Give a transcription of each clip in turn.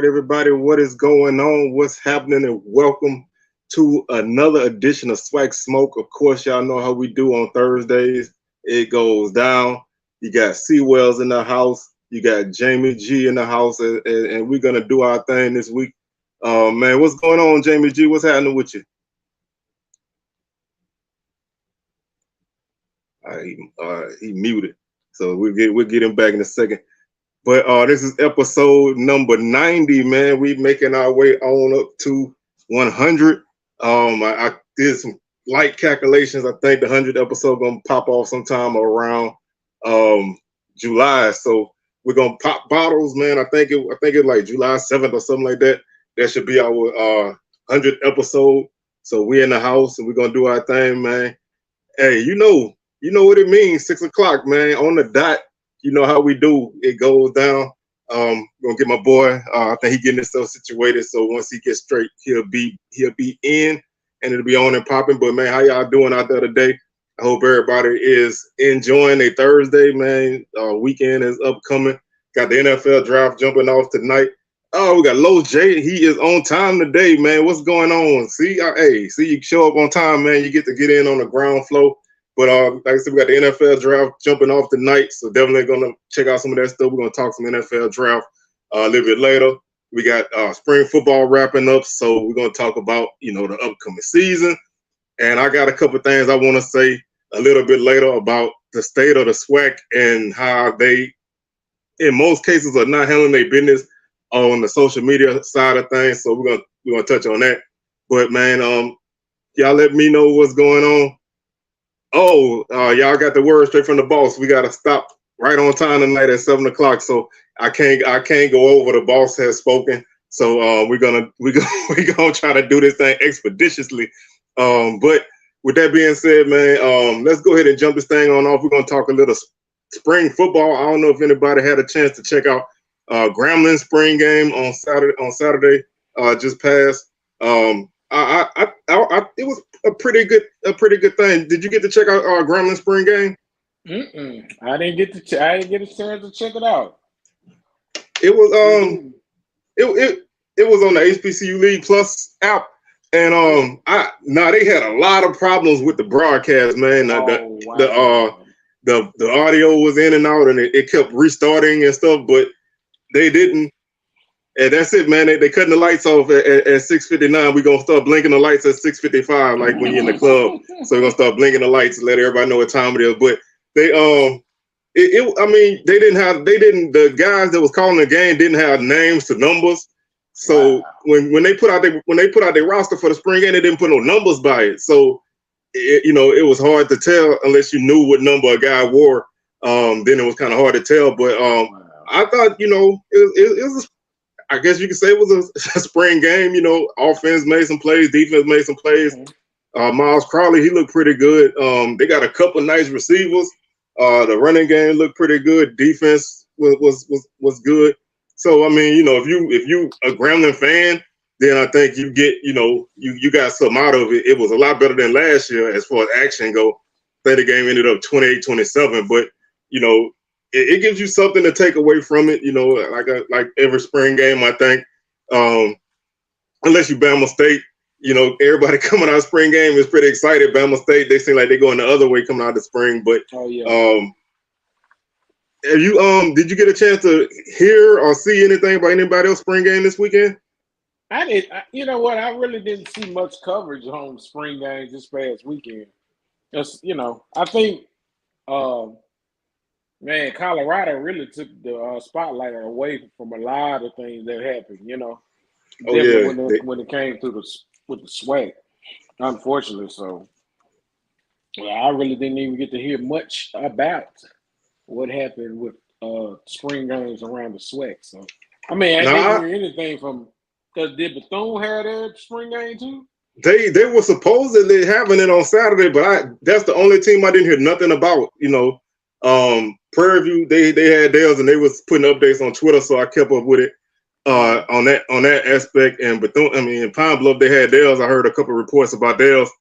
right, everybody, what is going on? What's happening? And welcome to another edition of SWAC Smoke. Of course, y'all know how we do on Thursdays. It goes down. You got C Wells in the house. You got Jamie G in the house, and we're gonna do our thing this week. Man, what's going on, Jamie G? What's happening with you? He muted, so we'll get him back in a second. But this is episode number 90, man. We making our way on up to 100. I did some light calculations. I think the 100th episode gonna pop off sometime around July. So we're gonna pop bottles, man. I think it like July 7th or something like that. That should be our 100th episode. So we're in the house and we're gonna do our thing, man. Hey, you know what it means. 6 o'clock, man, on the dot. You know how we do. It goes down. Gonna get my boy. I think he getting himself situated. So once he gets straight, he'll be in, and it'll be on and popping. But man, how y'all doing out there today? I hope everybody is enjoying a Thursday, man. Weekend is upcoming. Got the NFL draft jumping off tonight. Oh, we got Lowe's J. He is on time today, man. What's going on? See, you show up on time, man. You get to get in on the ground floor. But like I said, we got the NFL draft jumping off tonight, so definitely gonna check out some of that stuff. We're gonna talk some NFL draft a little bit later. We got spring football wrapping up, so we're gonna talk about the upcoming season. And I got a couple of things I want to say a little bit later about the state of the SWAC and how they, in most cases, are not handling their business on the social media side of things. So we're gonna touch on that. But man, y'all let me know what's going on. Oh, y'all got the word straight from the boss. We gotta stop right on time tonight at 7 o'clock. So I can't go over. The boss has spoken. So we're gonna try to do this thing expeditiously. But with that being said, man, let's go ahead and jump this thing on off. We're gonna talk a little spring football. I don't know if anybody had a chance to check out Grambling spring game on Saturday just passed. It was a pretty good thing. Did you get to check out our Grambling spring game? I didn't get a chance to check it out. It was it was on the HBCU League Plus app, and they had a lot of problems with the broadcast, man. The audio was in and out, and it kept restarting and stuff, but they didn't. And that's it, man. They cutting the lights off at 6:59. We're gonna start blinking the lights at 6:55, like when you're in the club. So we're gonna start blinking the lights to let everybody know what time it is. But they the guys that was calling the game didn't have names to numbers. So when they put out their roster for the spring game, they didn't put no numbers by it. So it was hard to tell unless you knew what number a guy wore. Then it was kind of hard to tell. But I thought it was I guess you could say it was a spring game. Offense made some plays, defense made some plays. Miles Crowley, he looked pretty good. They got a couple nice receivers. The running game looked pretty good. Defense was good. So I mean, if you a Grambling fan, then I think you get you got something out of it. It was a lot better than last year as far as action go. I think the game ended up 28-27, but it gives you something to take away from it, like every spring game, I think. Unless you Bama State, everybody coming out of spring game is pretty excited. Bama State, they seem like they're going the other way coming out of the spring. But did you get a chance to hear or see anything about anybody else spring game this weekend? I did. You know what? I really didn't see much coverage on spring games this past weekend. Just I think. Man, Colorado really took the spotlight away from a lot of things that happened, when it came to with the SWAC, unfortunately. So, I really didn't even get to hear much about what happened with spring games around the SWAC. So, I mean, I didn't hear anything from. Did Bethune have their spring game too? They were supposedly having it on Saturday, but that's the only team I didn't hear nothing about. Prairie View, they had theirs and they was putting updates on Twitter, so I kept up with it on that aspect. And in Pine Bluff they had theirs. I heard a couple of reports about theirs,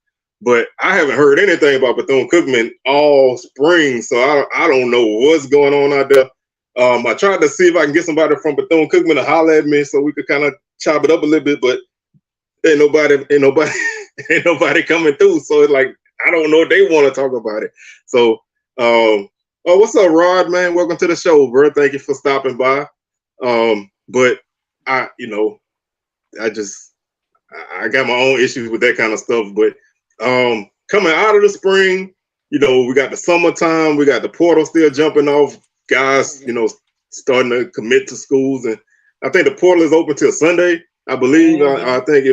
but I haven't heard anything about Bethune-Cookman all spring, so I don't know what's going on out there. I tried to see if I can get somebody from Bethune-Cookman to holler at me so we could kind of chop it up a little bit, but ain't nobody ain't nobody coming through. So it's like I don't know if they want to talk about it. So what's up, Rod, man? Welcome to the show, bro. Thank you for stopping by. But I got my own issues with that kind of stuff. But coming out of the spring, we got the summertime, we got the portal still jumping off, guys, starting to commit to schools, and I think the portal is open till Sunday, I believe. I think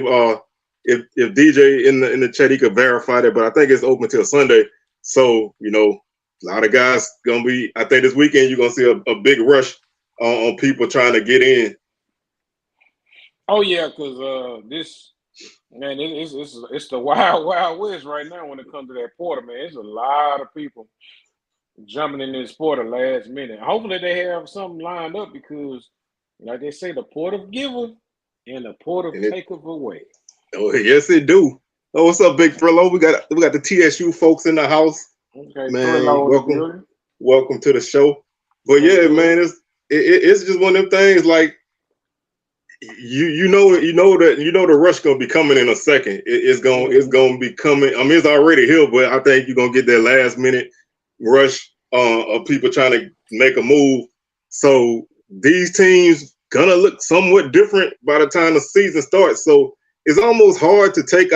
if DJ in the chat, he could verify that, but I think it's open till Sunday. So a lot of guys gonna be. I think this weekend you're gonna see a big rush on people trying to get in. Oh yeah, because it's the wild west right now when it comes to that portal, man. It's a lot of people jumping in this portal last minute. Hopefully they have something lined up because, like they say, the port of giver and the port of taketh away. Oh yes, it do. Oh, what's up, Big Thrillo? We got the TSU folks in the house. Okay, man, welcome to the show. But yeah, man, it's just one of them things. Like you know the rush gonna be coming in a second. It's gonna be coming. I mean, it's already here, but I think you're gonna get that last minute rush of people trying to make a move. So these teams gonna look somewhat different by the time the season starts. So it's almost hard to take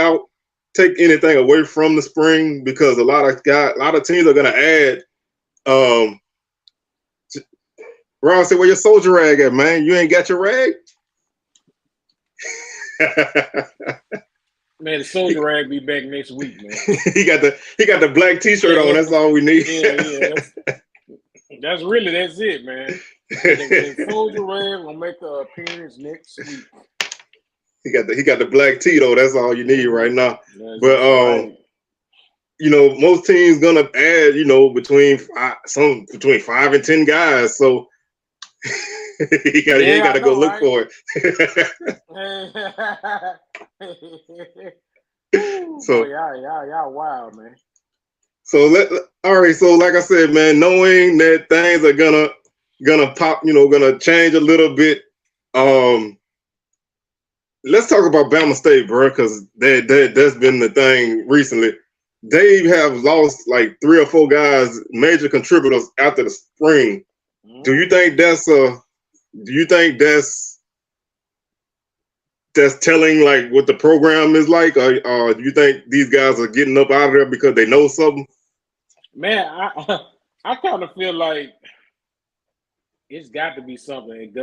anything away from the spring because a lot of teams are gonna add. Ron said, "Where your soldier rag at, man? You ain't got your rag." Man, the soldier rag be back next week, man. he got the black T-shirt on. That's all we need. Yeah. That's it, man. The soldier rag will make an appearance next week. He got the black tee though. That's all you need right now. But right. Most teams gonna add between 5 and 10 guys. So he got to go look for it. So y'all wild, man. So all right. So like I said, man, knowing that things are gonna pop, gonna change a little bit. Let's talk about Bama State, bro, because that's been the thing recently. They have lost like 3 or 4 guys, major contributors after the spring. Do you think that's telling like what the program is like, or do you think these guys are getting up out of there because they know something? Man, I kind of feel like it's got to be something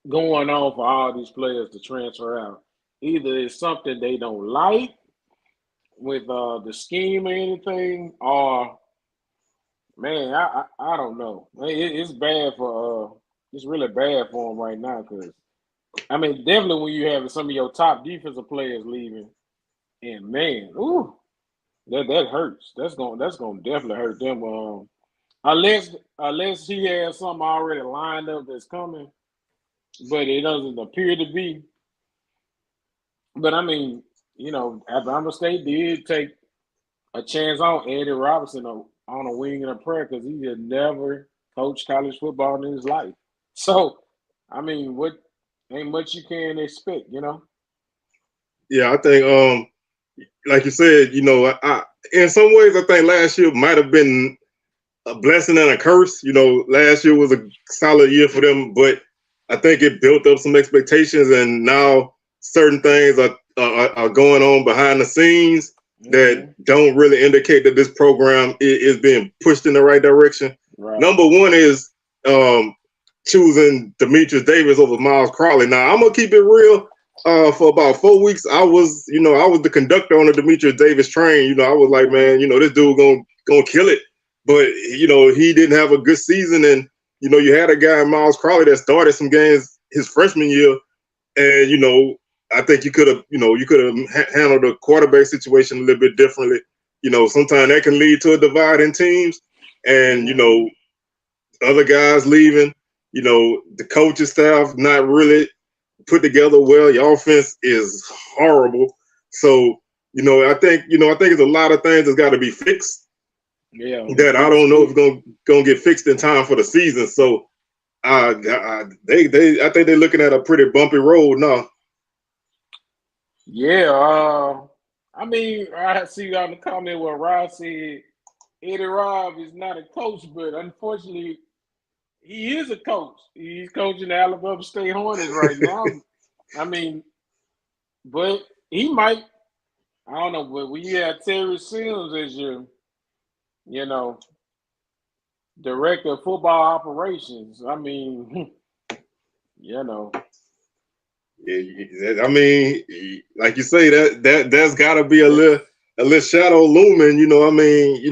going on for all these players to transfer out. Either it's something they don't like with the scheme or anything, or man, I don't know. It's bad for it's really bad for them right now because I mean definitely when you have some of your top defensive players leaving, and man, that hurts. That's gonna definitely hurt them. Unless he has something already lined up that's coming, but it doesn't appear to be. But I mean, Alabama State did take a chance on Eddie Robinson on a wing and a prayer because he had never coached college football in his life. So, I mean, what ain't much you can expect, Yeah, I think, like you said, I in some ways, I think last year might have been a blessing and a curse. Last year was a solid year for them, but I think it built up some expectations, and now certain things are going on behind the scenes that don't really indicate that this program is being pushed in the right direction. Right. Number one is choosing Demetrius Davis over Miles Crowley. Now I'm gonna keep it real. For about 4 weeks, I was the conductor on the Demetrius Davis train. I was like, man, this dude gonna kill it. But he didn't have a good season, and you had a guy, Miles Crowley, that started some games his freshman year, and I think you could have handled the quarterback situation a little bit differently. Sometimes that can lead to a divide in teams, and other guys leaving. The coaching staff not really put together well. Your offense is horrible. So I think it's a lot of things that's got to be fixed. Yeah, that I don't know if it's gonna get fixed in time for the season. So I think they're looking at a pretty bumpy road now. Yeah, I mean, I see on the comment where Rod said Eddie Robb is not a coach, but unfortunately, he is a coach. He's coaching the Alabama State Hornets right now. I mean, but he might. I don't know, but when you have Terry Sims as your, you know, director of football operations, I mean, you know. Yeah, I mean, like you say, that's got to be a little shadow looming. You know, I mean, you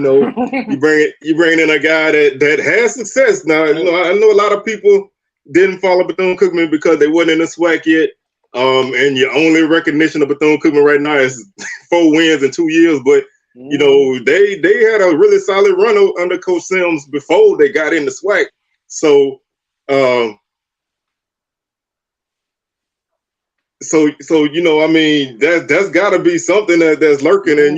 bring in a guy that has success. Now, I know a lot of people didn't follow Bethune-Cookman because they wasn't in the SWAC yet. And your only recognition of Bethune-Cookman right now is 4 wins in 2 years. But they had a really solid run under Coach Sims before they got in the SWAC. So. So I mean, that's got to be something that's lurking, and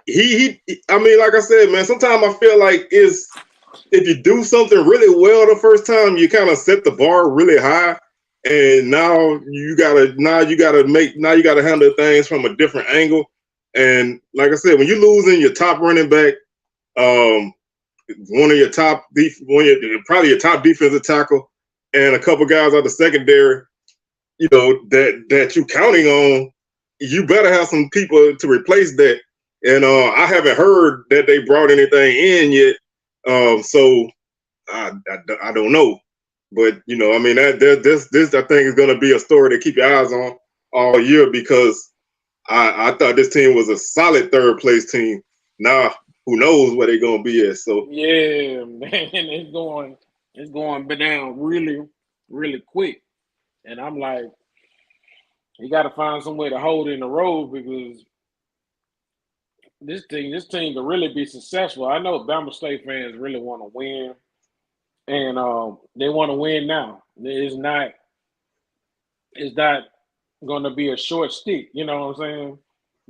he I mean, like I said, man, sometimes I feel like if you do something really well the first time, you kind of set the bar really high, and now you gotta handle things from a different angle. And like I said, when you're losing your top running back, probably your top defensive tackle, and a couple guys out the secondary, that you counting on, you better have some people to replace that. And I haven't heard that they brought anything in yet. So I don't know. But I mean, this I think is going to be a story to keep your eyes on all year, because I thought this team was a solid third place team. Now who knows where they're going to be at? So yeah, man, it's going down really, really quick. And I'm like, you got to find some way to hold in the road, because this team to really be successful. I know Bama State fans really want to win, and they want to win now. It's not going to be a short stick. You know what I'm saying?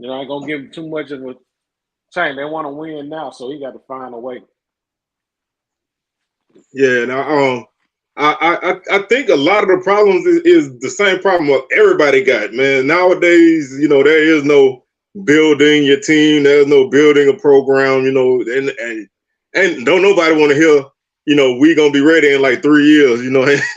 I ain't gonna give them too much of a time. They want to win now, so he got to find a way. Yeah, now I think a lot of the problems is the same problem what everybody got, man. Nowadays, there is no building your team, there's no building a program, and don't nobody want to hear, we gonna be ready in like 3 years,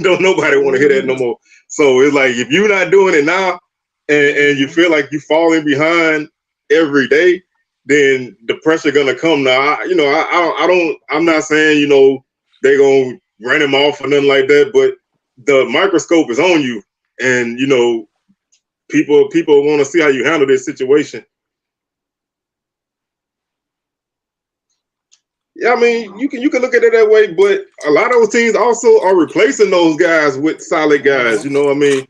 don't nobody want to hear that no more. So it's like, if you're not doing it now and you feel like you're falling behind every day, then the pressure gonna come. Now, I'm not saying, they gonna run him off or nothing like that, but the microscope is on you, and people want to see how you handle this situation. Yeah, I mean, you can look at it that way, but a lot of those teams also are replacing those guys with solid guys. You know what I mean?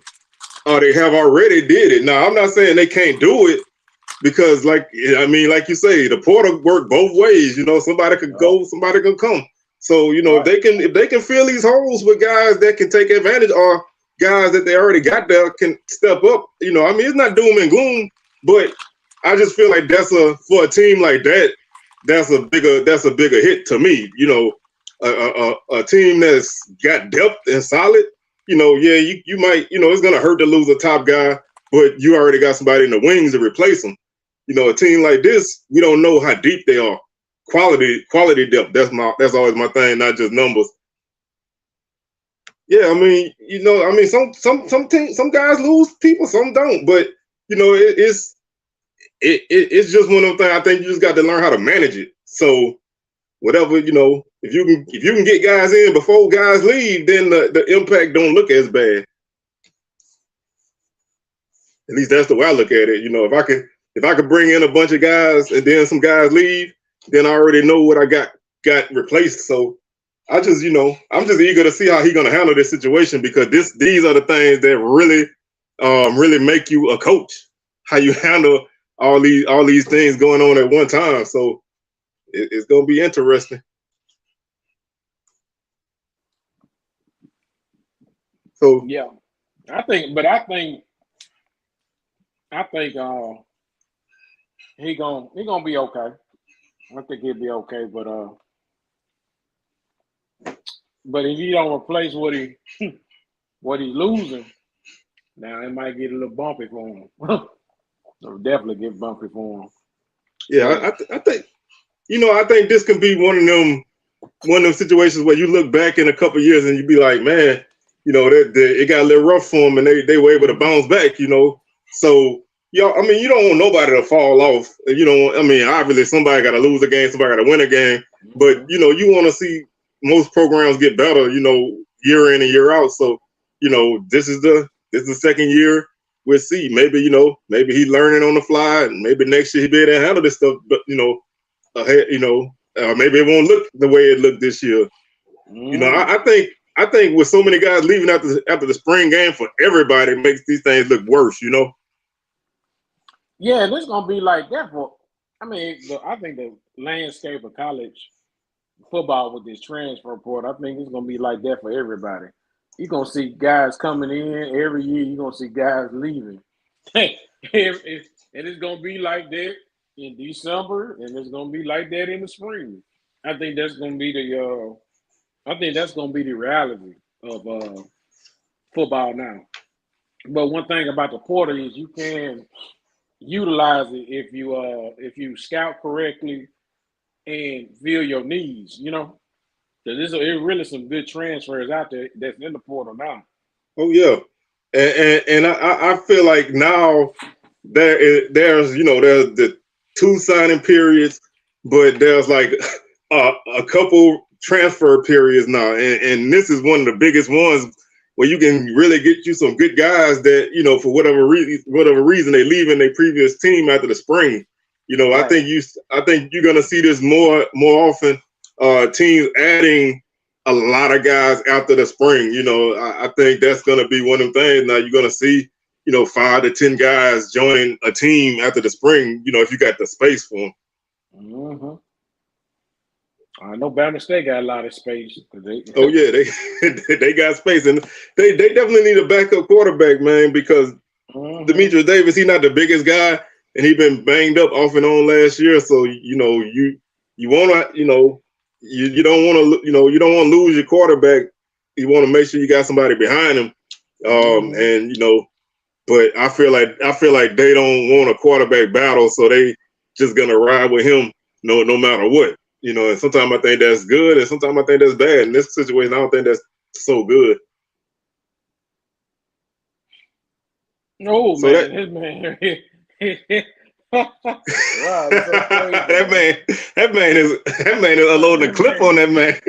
Or they have already did it. Now, I'm not saying they can't do it, because, like you say, the portal worked both ways. Somebody could go, somebody could come. So if they can fill these holes with guys that can take advantage, or guys that they already got there can step up. It's not doom and gloom, but I just feel like for a team like that, that's a bigger hit to me. A team that's got depth and solid. You might it's gonna hurt to lose a top guy, but you already got somebody in the wings to replace him. A team like this, we don't know how deep they are. Quality depth. That's always my thing, not just numbers. Yeah, I mean, some teams, some guys lose people, some don't. But it's just one of those things. I think you just got to learn how to manage it. So whatever, if you can get guys in before guys leave, then the impact don't look as bad. At least that's the way I look at it. If I could bring in a bunch of guys and then some guys leave, then I already know what I got replaced. So I'm just eager to see how he's gonna handle this situation, because these are the things that really make you a coach. How you handle all these things going on at one time. So it's gonna be interesting. So yeah, I think he gonna be okay. I think he'll be okay, but if he don't replace what he's losing, now it might get a little bumpy for him. It'll definitely get bumpy for him. Yeah, I think I think this can be one of them situations where you look back in a couple of years and you be like, man, it got a little rough for them and they were able to bounce back, So, I mean, you don't want nobody to fall off. Obviously somebody got to lose a game, somebody got to win a game, but you want to see most programs get better, year in and year out. So, this is the second year. We'll see. Maybe maybe he's learning on the fly, and maybe next year he'll be able to handle this stuff. But maybe it won't look the way it looked this year. I think with so many guys leaving after the spring game for everybody, it makes these things look worse. Yeah, this gonna be like that for. I think the landscape of college football with this transfer portal, I think it's gonna be like that for everybody. You're gonna see guys coming in every year. You're gonna see guys leaving, and it's gonna be like that in December, and it's gonna be like that in the spring. I think that's gonna be the reality of football now. But one thing about the portal is you can utilize it if you scout correctly and feel your needs. There's really some good transfers out there that's in the portal now. Oh yeah, and I feel like now there's the 2 signing periods, but there's like a couple transfer periods now, and this is one of the biggest ones where you can really get you some good guys that for whatever reason they leave in their previous team after the spring. Right. I think you're gonna see this more often. Teams adding a lot of guys after the spring. I think that's going to be one of them things. Now you're going to see, 5 to 10 guys join a team after the spring, if you got the space for them. Mm-hmm. I know Bama State got a lot of space. Oh, yeah, they got space. And they definitely need a backup quarterback, man, because Demetrius Davis, he's not the biggest guy, and he's been banged up off and on last year. So, you want to, you don't want to, you don't want to lose your quarterback. You want to make sure you got somebody behind him. And but I feel like they don't want a quarterback battle, so they just gonna ride with him no matter what. And sometimes I think that's good, and sometimes I think that's bad. In this situation, I don't think that's so good. Oh so man, his man. Wow, that man is unloading a clip on that man.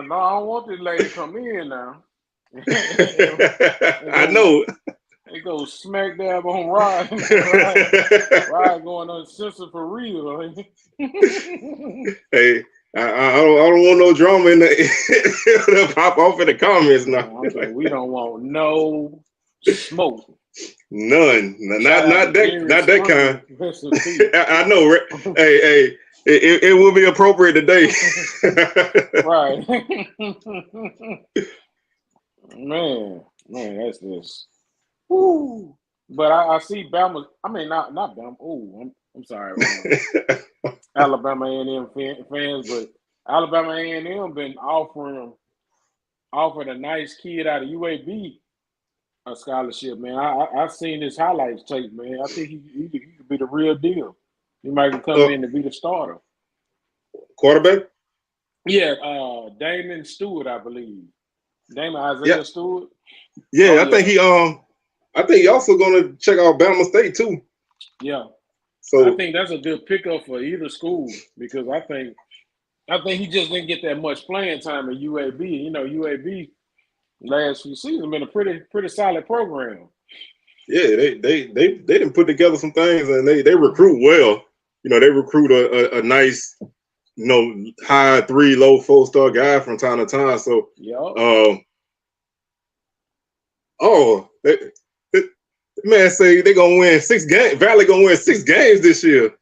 No, I don't want this lady to come in now. I know. It goes smack dab on Rod. Rod going uncensored for real. Hey, I don't want no drama in It'll pop off in the comments now. We don't want no smoke. None. Not that kind. I know. Hey, it will be appropriate today. Right. Man, that's this. Woo. But I see Bama. I mean, not Bama. Oh, I'm sorry. Alabama A&M fans, but Alabama A&M been offered a nice kid out of UAB a scholarship, man. I've seen his highlights tape, man. I think he could be the real deal. He might come in to be the starter. Quarterback? Yeah, Damon Stewart, I believe. Damon Isaiah Stewart. Yeah, I think he also gonna check out Bama State too. Yeah. So I think that's a good pickup for either school because I think he just didn't get that much playing time at UAB. UAB last few seasons been a pretty solid program. Yeah, they didn't put together some things and they recruit well. They recruit a nice, high 3, low 4-star guy from time to time. So man say they gonna win 6 games. Valley gonna win 6 games this year.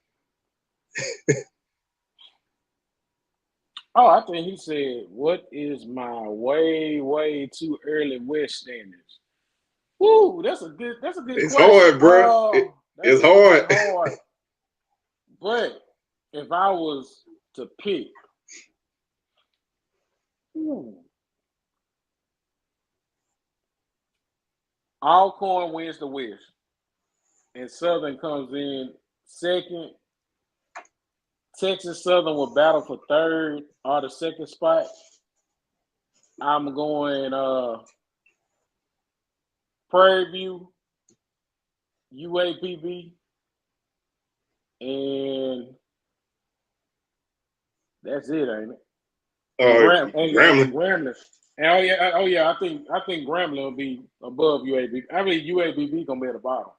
Oh, I think he said, "What is my way too early West standards?" Woo, that's a good. It's question. hard, bro. It's hard. But if I was to pick, Alcorn wins the West, and Southern comes in second. Texas Southern will battle for third or the second spot. I'm going Prairie View, UAPB, and that's it, ain't it? Grambling. And oh yeah, I think Grambling will be above UAPB. I mean UAPB gonna be at the bottom.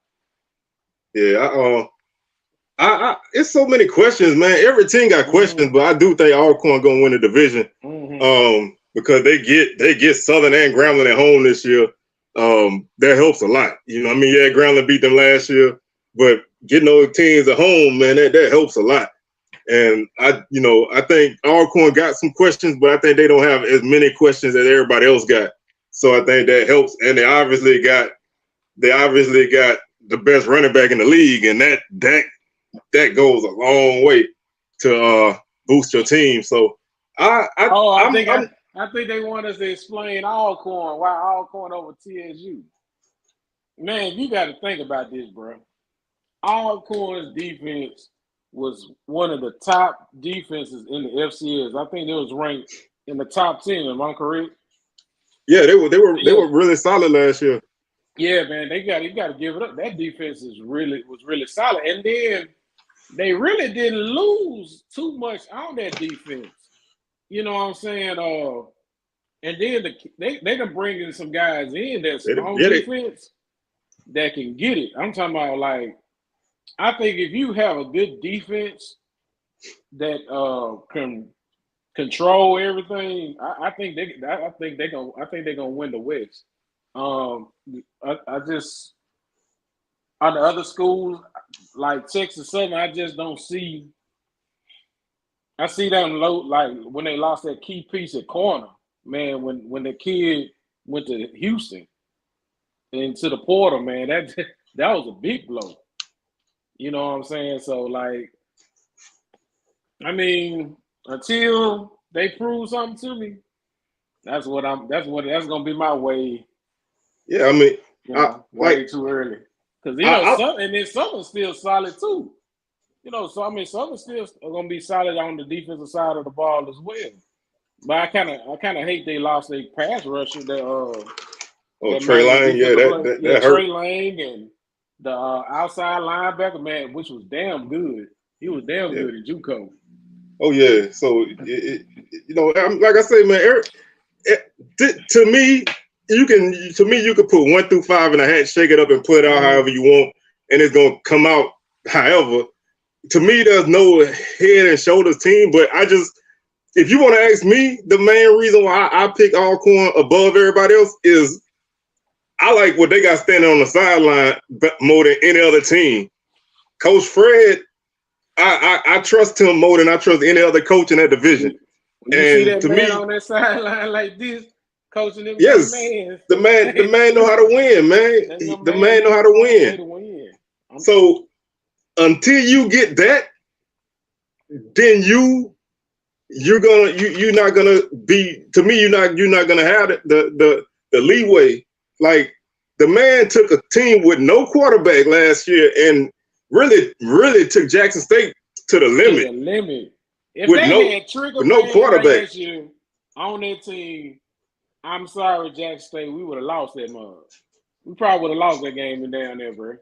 Yeah, it's so many questions, man. Every team got questions, but I do think Alcorn gonna win the division. Because they get Southern and Grambling at home this year. That helps a lot. You know, I mean, yeah, Grambling beat them last year, but getting those teams at home, man, that helps a lot. And I think Alcorn got some questions, but I think they don't have as many questions as everybody else got. So I think that helps. And they obviously got the best running back in the league, and that goes a long way to boost your team. So I think they want us to explain Alcorn, why Alcorn over TSU. Man, you got to think about this, bro. Alcorn's defense was one of the top defenses in the FCS. I think it was ranked in the top 10. Am I correct? Yeah, they were really solid last year. Yeah, man, you got to give it up. That defense was really solid, and then they really didn't lose too much on that defense. You know what I'm saying? And then they can bring in some guys in that's on defense that can get it. I'm talking about, like, I think if you have a good defense that can control everything, I think they're gonna win the West. I just, on the other schools like Texas Southern, I just don't see. I see them low, like when they lost that key piece at corner, man. When the kid went to Houston and to the portal, man, that was a big blow. You know what I'm saying? So, like, I mean, until they prove something to me, that's gonna be my way. Yeah, I mean, way too early, because Southern's still solid too. You know, so I mean, Southern still are gonna be solid on the defensive side of the ball as well. But I kind of hate they lost their pass rusher. Trey Lane, that hurt. Trey Lane and the outside linebacker, man, which was damn good. He was damn good at JUCO. Oh yeah, so like I say, man, to me, you could put 1 through 5 in a hat, shake it up, and put it out however you want, and it's gonna come out however. To me, there's no head and shoulders team, but if you want to ask me, the main reason why I pick Alcorn above everybody else is I like what they got standing on the sideline more than any other team. Coach Fred, I trust him more than I trust any other coach in that division. When you see that man on that sideline like this, coaching them, yes, the man know how to win, man. The man know how to win. So until you get that, then you're not gonna be. To me, you're not gonna have the leeway. Like, the man took a team with no quarterback last year and really took Jackson State to the limit. If with they had Trigger no quarterback last year on that team, I'm sorry, Jackson State, we would have lost that mug. We probably would have lost that game in down there, bro.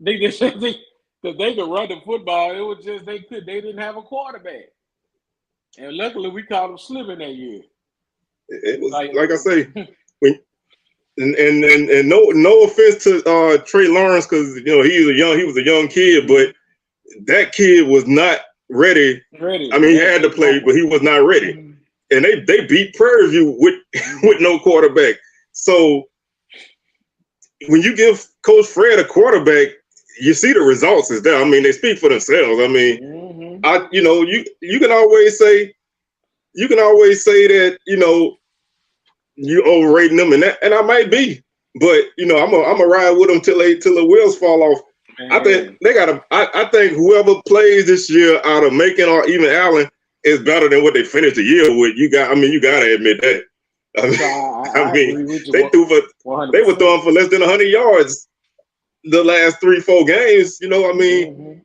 Because they could run the football. It was just they didn't have a quarterback. And luckily we caught them slipping that year. It was like I say, and no offense to Trey Lawrence, because he was a young kid, but that kid was not ready. I mean, he had to play, but he was not ready. Mm-hmm. And they beat Prairie View with no quarterback. So when you give Coach Fred a quarterback, you see the results is there. I mean, they speak for themselves. I mean, you can always say that you overrating them, and I might be, but I'm a ride with them till the wheels fall off. I think they got I think whoever plays this year out of Macon or even Allen is better than what they finished the year with. You got to admit that. I mean, they were throwing for less than 100 yards the last 3-4 games. You know, I mean,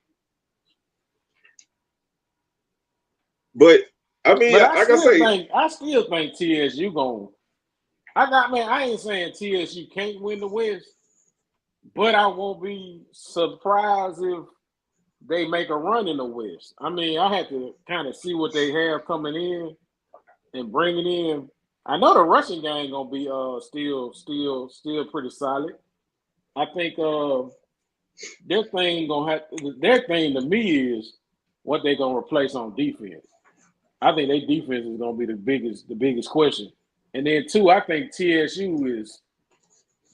but I mean, I still think TSU going. I ain't saying TSU can't win the West, but I won't be surprised if they make a run in the West. I mean, I have to kind of see what they have coming in and bringing in. I know the rushing game gonna be still pretty solid. I think their thing to me is what they gonna replace on defense. I think their defense is gonna be the biggest question. And then 2, I think TSU is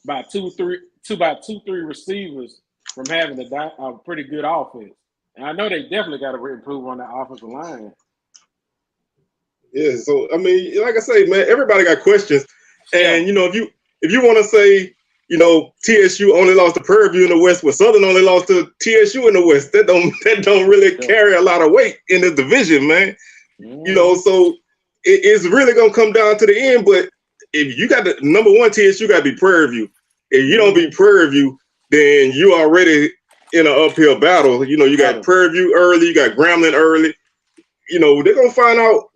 about two, three receivers from having a pretty good offense. And I know they definitely got to improve on that offensive line. Yeah, so I mean, like I say, man, everybody got questions. And you know, if you want to say, you know, TSU only lost to Prairie View in the West, but Southern only lost to TSU in the West, that don't really carry a lot of weight in the division, man. You know, so it's really gonna come down to the end. But if you got the number 1 TSU, got to be Prairie View. If you don't beat Prairie View, then you already in an uphill battle. You know, you got Prairie View early, you got Grambling early. You know, we're gonna find out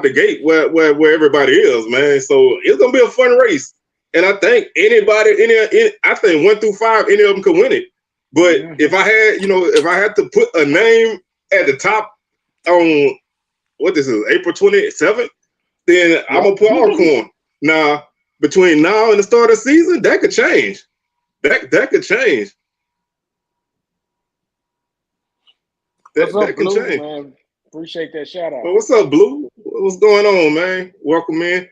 the gate where everybody is, man. So it's gonna be a fun race. And I think I think 1 through 5, any of them could win it. But if I had to put a name at the top on what this is, April 27th, then I'm gonna put Alcorn. Now, between now and the start of the season, that could change. That could change. What's up, Blue, change. Man? Appreciate that shout out. Well, what's up, Blue? What's going on, man? Welcome in.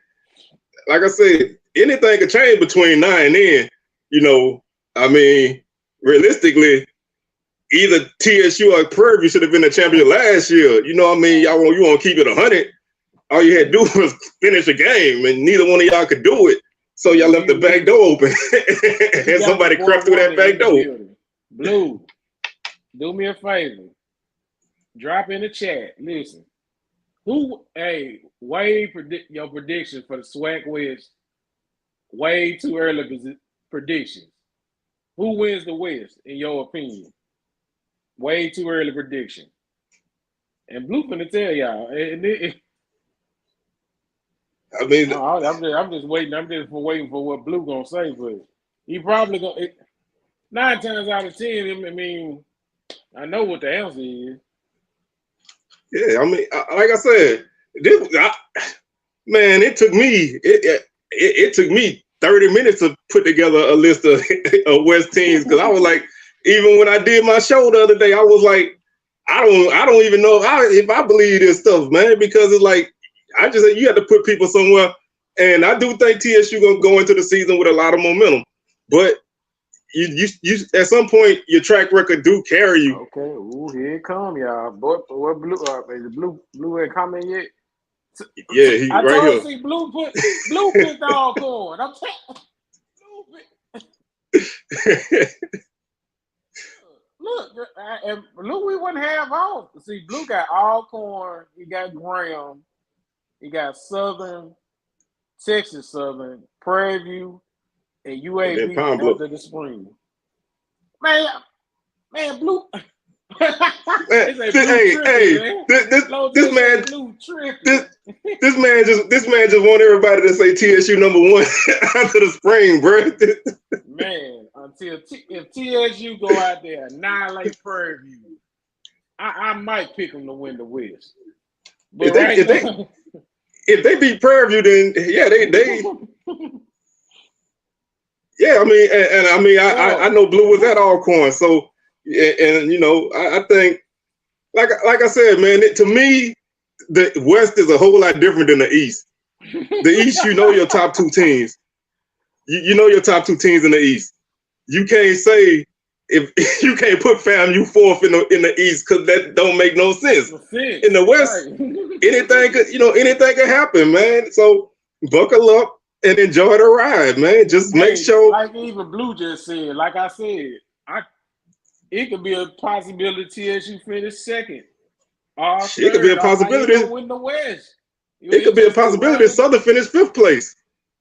Like I said, anything could change between now and then. You know, I mean, realistically, either TSU or Prairie View should have been the champion last year. You know what I mean? You want to keep it 100. All you had to do was finish a game, and neither one of y'all could do it. So y'all left the back door open, and somebody crept through that back door. Blue, do me a favor. Drop in the chat. Listen, Wade predict your prediction for the SWAC West. Way too early predictions. Who wins the West, in your opinion? Way too early prediction. And Blue finna tell y'all. I mean, I'm just waiting. I'm just waiting for what Blue gonna say, but he probably gonna 9 times out of 10. I mean, I know what the answer is. Yeah, I mean, like I said, it took me 30 minutes to put together a list of West teams, because I was like, even when I did my show the other day, I was like, I don't even know if I believe this stuff, man, because it's like, you have to put people somewhere, and I do think TSU gonna go into the season with a lot of momentum, but you at some point your track record do carry you. Okay, ooh, here it come, y'all. Boy, Blue, is Blue ain't coming yet? Yeah, he I right here. See, Blue picked Alcorn. I'm Look, and Blue, we wouldn't have all. See, Blue got Alcorn, he got Graham, he got Southern, Texas Southern, Prairie View, and UAB after the spring. Man, Blue. This man just want everybody to say TSU number 1 after the spring, bro. Man, if TSU go out there and annihilate Prairie View, I might pick them to win the West. But if they beat Prairie View, then they yeah, I mean, and I mean, I know Blue was at Alcorn, so and you know, I think, like I said, man, to me, the West is a whole lot different than the East. The East, you know your top 2 teams. You know your top 2 teams in the East. You can't say if you can't put FAMU 4th in the East, because that don't make no sense. In the West, anything could happen, man. So buckle up and enjoy the ride, man. Just make sure. Like even Blue just said, like I said, It could be a possibility TSU finish second. It could be a possibility. Win the West. It could be a possibility Southern finish 5th place.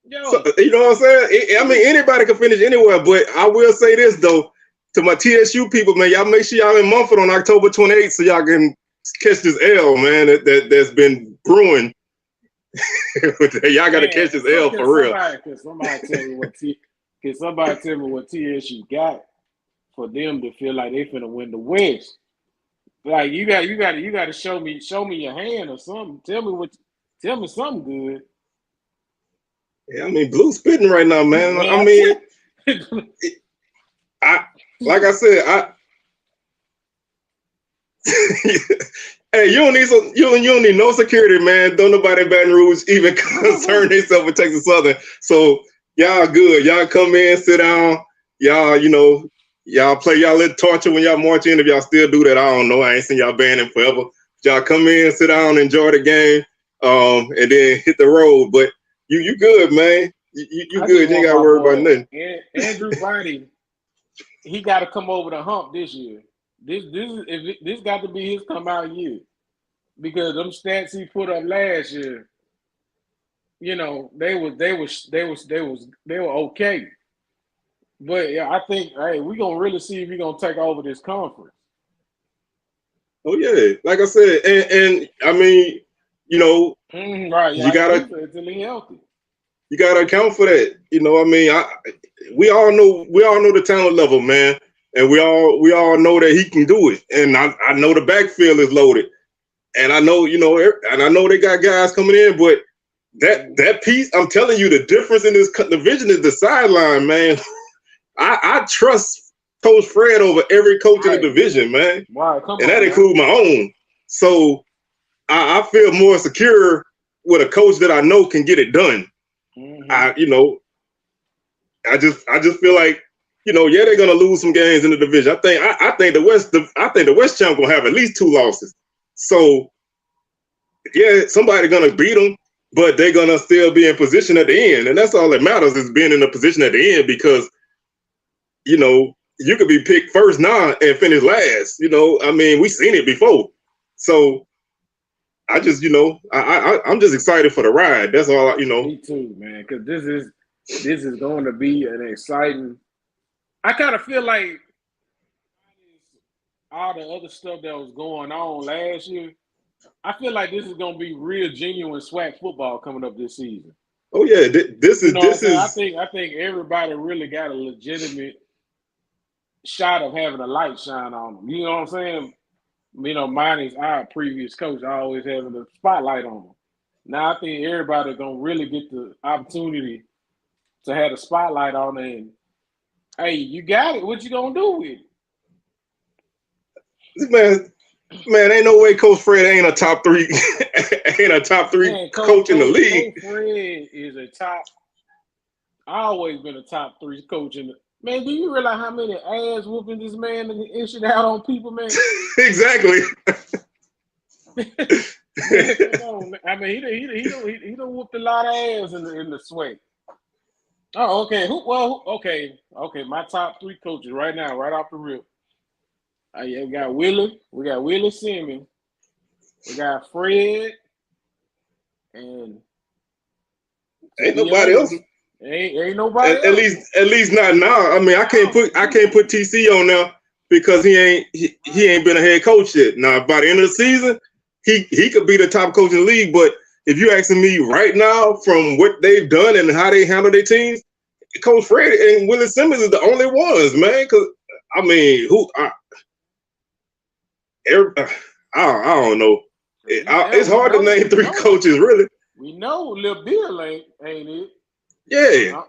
So, you know what I'm saying? I mean, anybody can finish anywhere, but I will say this though, to my TSU people, man, y'all make sure y'all in Mumford on October 28th so y'all can catch this L, man, that's been brewing. Y'all got to catch this L for real. Can somebody tell me what TSU got for them to feel like they finna win the West? Like you got to show me your hand or something. Tell me something good. Yeah, I mean, Blue spitting right now, man. I mean, like I said, hey, you don't need no security, man. Don't nobody in Baton Rouge even concern themselves with Texas Southern. So y'all good. Y'all come in, sit down. Y'all, y'all play y'all little torture when y'all march in. If y'all still do that, I don't know. I ain't seen y'all banning forever. Y'all come in, sit down, enjoy the game, and then hit the road. But you good, man. You good. You ain't got to worry about nothing. Andrew Body, he got to come over the hump this year. This got to be his come out year, because them stats he put up last year, they were okay. But yeah, I think we're gonna really see if we're gonna take over this conference. Oh yeah, like I said, and I mean, right? You gotta mentally healthy. You gotta account for that. I mean, we all know the talent level, man. And we all know that he can do it. And I know the backfield is loaded. And I know, and I know they got guys coming in, but that piece, I'm telling you, the difference in this division is the sideline, man. I trust Coach Fred over every coach in the division, man. Wow, and that includes my own. So I feel more secure with a coach that I know can get it done. Mm-hmm. I just feel like, they're gonna lose some games in the division. I think the West champ gonna have at least 2 losses. So yeah, somebody gonna beat them, but they're gonna still be in position at the end, and that's all that matters, is being in a position at the end, because you could be picked first now and finish last. I mean, we've seen it before. So I just, I'm just excited for the ride. That's all. Me too, man, because this is going to be an exciting. I kind of feel like all the other stuff that was going on last year, I feel like this is going to be real genuine SWAC football coming up this season. Oh yeah, this is. I think everybody really got a legitimate shot of having a light shine on them. You know what I'm saying? Minus our previous coach always having the spotlight on them. Now I think everybody gonna really get the opportunity to have the spotlight on it. And, hey, you got it. What you gonna do with it? Man, ain't no way Coach Fred ain't a top 3 coach in the league. Coach Fred is always been a top 3 coach in the. Man, do you realize how many ass whooping this man issued out on people, man? Exactly. I mean, he done whooped a lot of ass in the SWAC. Oh, okay. Okay. My top 3 coaches right now, right off the rip. We got Willie. We got Willie Simmons. We got Fred, and ain't nobody else. Ain't nobody. At least not now. I mean, I can't put TC on there because he ain't been a head coach yet. Now, by the end of the season, he could be the top coach in the league. But if you're asking me right now, from what they've done and how they handle their teams, Coach Fred and Willie Simmons is the only ones, man. Because I mean, I don't know. It's hard to name 3 coaches, really. We know Lil Bill ain't it? Yeah.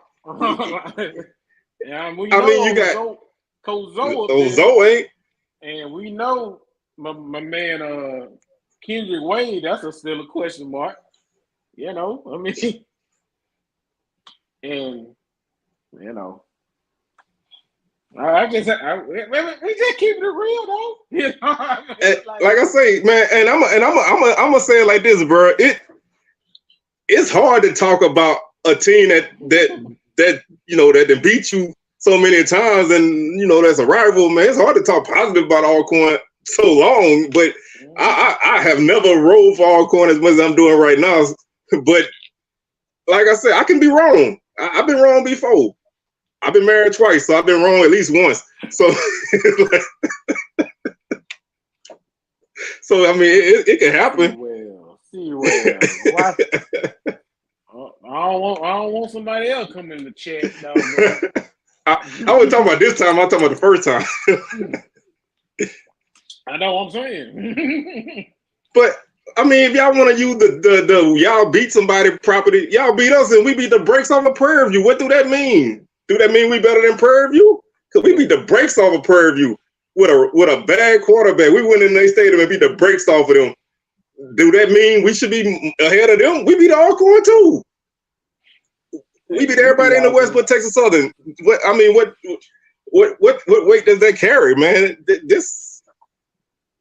Yeah, you got Coach Zoe. Zoe ain't. And we know my man Kendrick Wade, that's still a question mark. I mean, and we just keep it real though. Like I say, man, and I'm gonna say it like this, bro. It's hard to talk about a team that beat you so many times, and that's a rival, man. It's hard to talk positive about Alcorn so long, but I have never rolled for Alcorn as much as I'm doing right now. But like I said, I can be wrong. I've been wrong before. I've been married twice, so I've been wrong at least once. So, so I mean, it can happen. See well. I don't want somebody else coming in the chat. I wasn't talking about this time. I'm talking about the first time. I know what I'm saying. But I mean, if y'all want to use the y'all beat somebody property, y'all beat us and we beat the brakes off of Prairie View. What do that mean? Do that mean we better than Prairie View? Because we beat the brakes off of Prairie View with a bad quarterback. We went in their stadium and beat the brakes off of them. Do that mean we should be ahead of them? We beat Alcorn too. We beat everybody in the West but Texas Southern. What weight does that carry, man?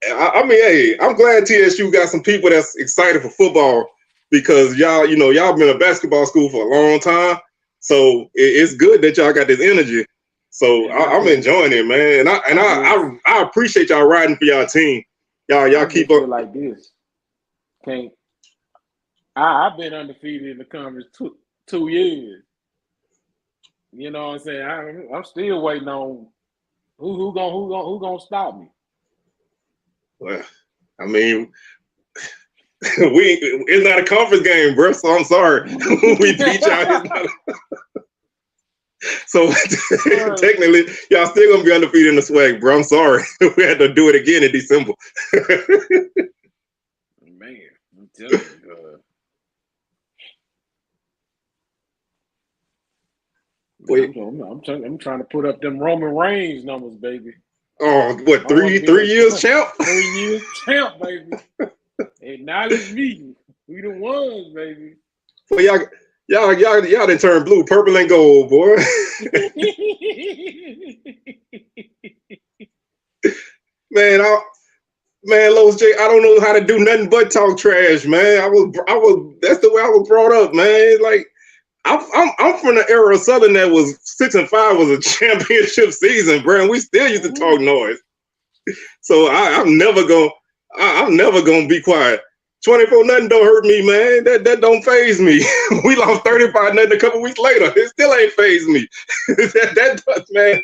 I mean, hey, I'm glad TSU got some people that's excited for football because y'all been a basketball school for a long time. So it's good that y'all got this energy. So I'm enjoying it, man. And I appreciate y'all riding for y'all team. Y'all keep up like this. I've been undefeated in the conference 2 years. You know what I'm saying? I'm still waiting on who gonna stop me. Well, I mean, it's not a conference game, bro. So I'm sorry. We beat y'all. So technically, y'all still gonna be undefeated in the SWAC, bro. I'm sorry. We had to do it again in December. Man, I'm telling you. I'm trying to put up them Roman Reigns numbers, baby. Oh, what, 3 years champ? 3 years champ, baby. Acknowledge me. We the ones, baby. Well, y'all done turned blue, purple, and gold, boy. Man, Lois J, I don't know how to do nothing but talk trash, man. That's the way I was brought up, man. Like, I'm from the era of Southern that was 6-5 was a championship season, bro. And we still used to talk noise. So I'm never gonna be quiet. 24-0 don't hurt me, man. That don't faze me. We lost 35-0 a couple weeks later. It still ain't faze me. that does, man.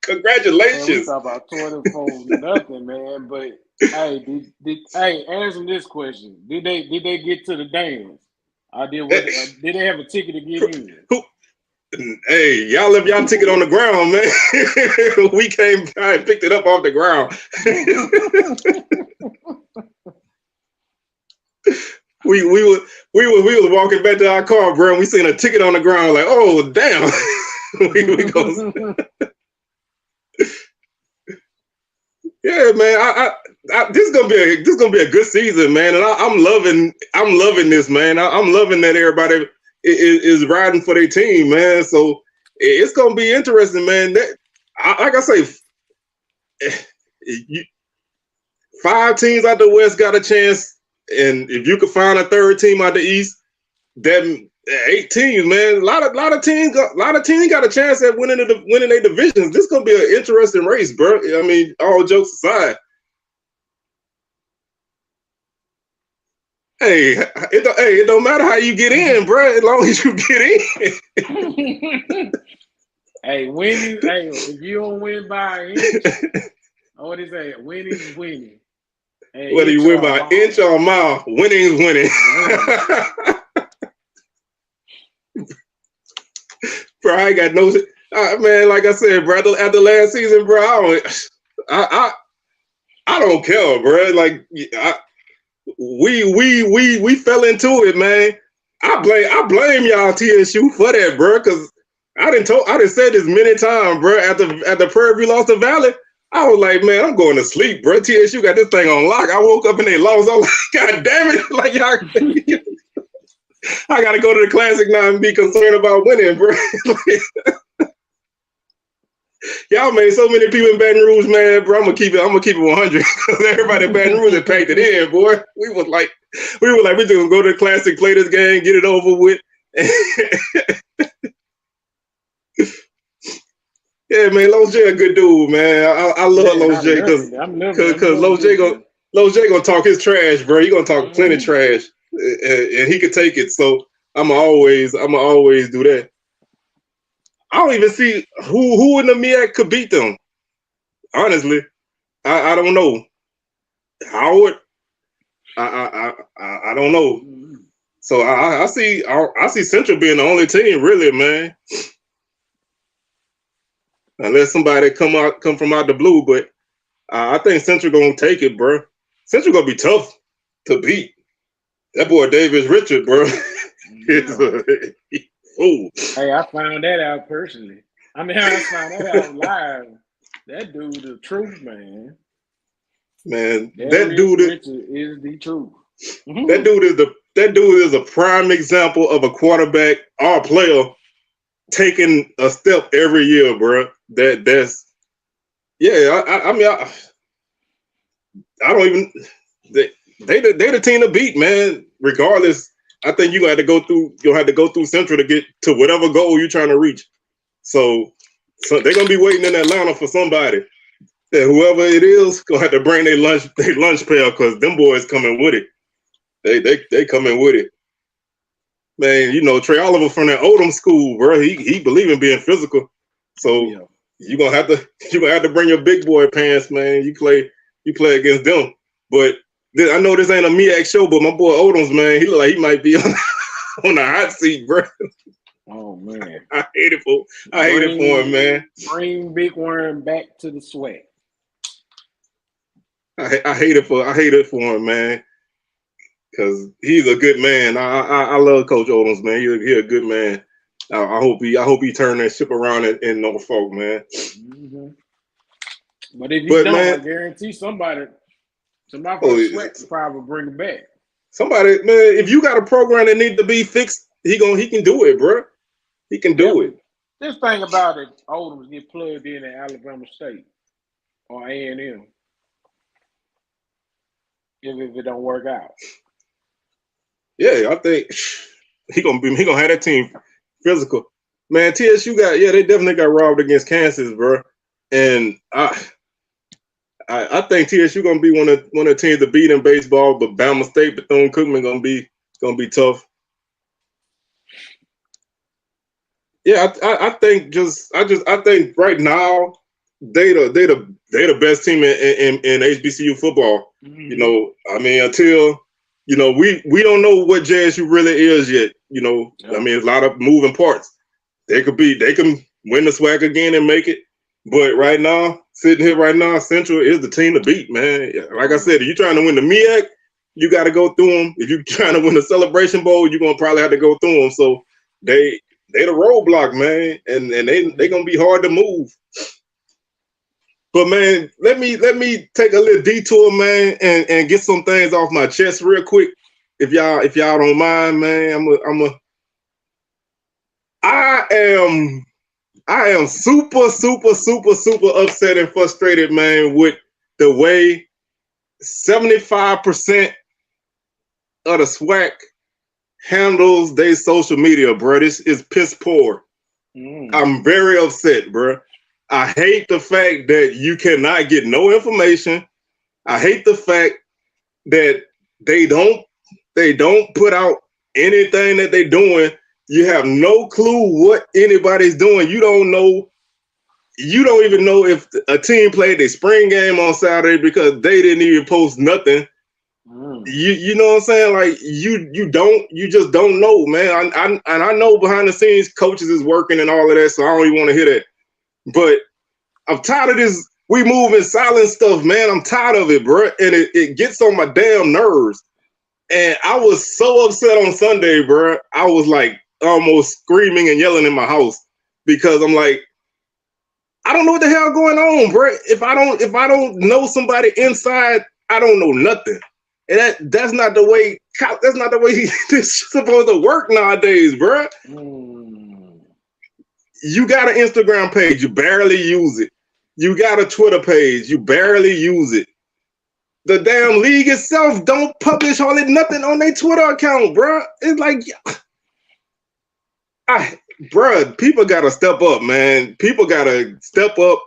Congratulations. Man, we talk about 24-0, man. But hey, answer this question: Did they get to the dance? Did they have a ticket to get in? Hey, y'all left y'all ticket on the ground, man. We came and picked it up off the ground. we was walking back to our car, bro, and we seen a ticket on the ground. Like, oh damn. we go. Yeah, man. This is gonna be a good season, man. And I'm loving this, man. I'm loving that everybody is riding for their team, man. So it's gonna be interesting, man. Like I say, 5 teams out the West got a chance, and if you could find a 3rd team out the East, that 8 teams, man. A lot of teams got a chance at winning their divisions. This is gonna be an interesting race, bro. I mean, all jokes aside. Hey, it don't matter how you get in, bro, as long as you get in. Hey, winning. Hey, if you don't win by an inch, what is that? Winning is winning. Hey, whether you win by an inch or a mile, winning is winning. Bro, I ain't got no man. Like I said, bro, after last season, bro, I don't care, bro. Like we fell into it, man. I blame y'all TSU for that, bro, because I done said this many times, bro. After Prairie View lost to Valley, I was like, man, I'm going to sleep, bro. TSU got this thing on lock. I woke up and they lost. I was like, God damn it! Like y'all, I got to go to the Classic now and be concerned about winning, bro. Y'all made so many people in Baton Rouge, man, bro. I'm gonna keep it 100 because everybody in Baton Rouge had packed it in, boy. We were like, we just gonna go to the Classic, play this game, get it over with. Yeah, man, Los J a good dude, man. I love Los J because Los J gonna talk his trash, bro. He gonna talk plenty trash, and he can take it. So I'ma always do that. I don't even see who in the MEAC could beat them. Honestly, I don't know. Howard, I don't know. So I see Central being the only team, really, man. Unless somebody come from out the blue, but I think Central gonna take it, bro. Central gonna be tough to beat. That boy Davis Richard, bro. Ooh. Hey, I found that out personally. I mean, I found that out live. That dude, the truth, man. Man, that dude is the truth. That dude is a prime example of a quarterback or a player taking a step every year, bro. That's I mean, I don't even. They the team to beat, man. Regardless, I think you'll have to go through Central to get to whatever goal you're trying to reach. So they're gonna be waiting in Atlanta for somebody. And whoever it is gonna have to bring their lunch pail because them boys coming with it. They coming with it. Man, you know, Trey Oliver from that Odom school, bro. He believe in being physical. So you're gonna have to bring your big boy pants, man. You play against them. But I know this ain't a MEAC show, but my boy Odoms, man, he look like he might be on the hot seat, bro. Oh man, I hate it for him, man. Bring Big Worm back to the SWAC. I hate it for him, man. Cause he's a good man. I love Coach Odoms, man. He a good man. I hope he turn that ship around in Norfolk, man. Mm-hmm. But if he don't, man, I guarantee somebody from the SWAC probably bring it back. Somebody, man, if you got a program that need to be fixed, he can do it, bro. He can do it. This thing about it, Odoms get plugged in at Alabama State or A&M if it don't work out. Yeah, I think he gonna have that team physical. Man, TSU they definitely got robbed against Kansas, bro. And I think TSU gonna be one of the teams to beat in baseball, but Bama State, Bethune-Cookman gonna be tough. Yeah, I think right now they the best team in HBCU football. Mm-hmm. You know, I mean, until we don't know what JSU really is yet. You know, I mean, a lot of moving parts. They can win the SWAC again and make it. But right now, sitting here right now, Central is the team to beat, man. Like I said, if you're trying to win the MEAC, you got to go through them. If you're trying to win the Celebration Bowl, you're gonna probably have to go through them. So they the roadblock, man, and they gonna be hard to move. But man, let me take a little detour, man, and get some things off my chest real quick, if y'all don't mind, man. I am super upset and frustrated, man, with the way 75% of the SWAC handles their social media, bro. This is piss poor. I'm very upset, bro. I hate the fact that you cannot get no information. I hate the fact that they don't put out anything that they're doing. You have no clue what anybody's doing. You don't even know if a team played their spring game on Saturday because they didn't even post nothing. You know what I'm saying? Like you just don't know, man. I know behind the scenes coaches is working and all of that, so I don't even want to hear that. But I'm tired of this we move in silent stuff, man. I'm tired of it, bro. And it gets on my damn nerves. And I was so upset on Sunday, bro. I was like almost screaming and yelling in my house because I'm like, I don't know what the hell going on, bro. If I don't know somebody inside, I don't know nothing. And that's not the way this is supposed to work nowadays, bro. You got an Instagram page, you barely use it. You got a Twitter page, you barely use it. The damn league itself don't publish hardly nothing on their Twitter account, bro. It's like, bruh, people gotta step up, man. People gotta step up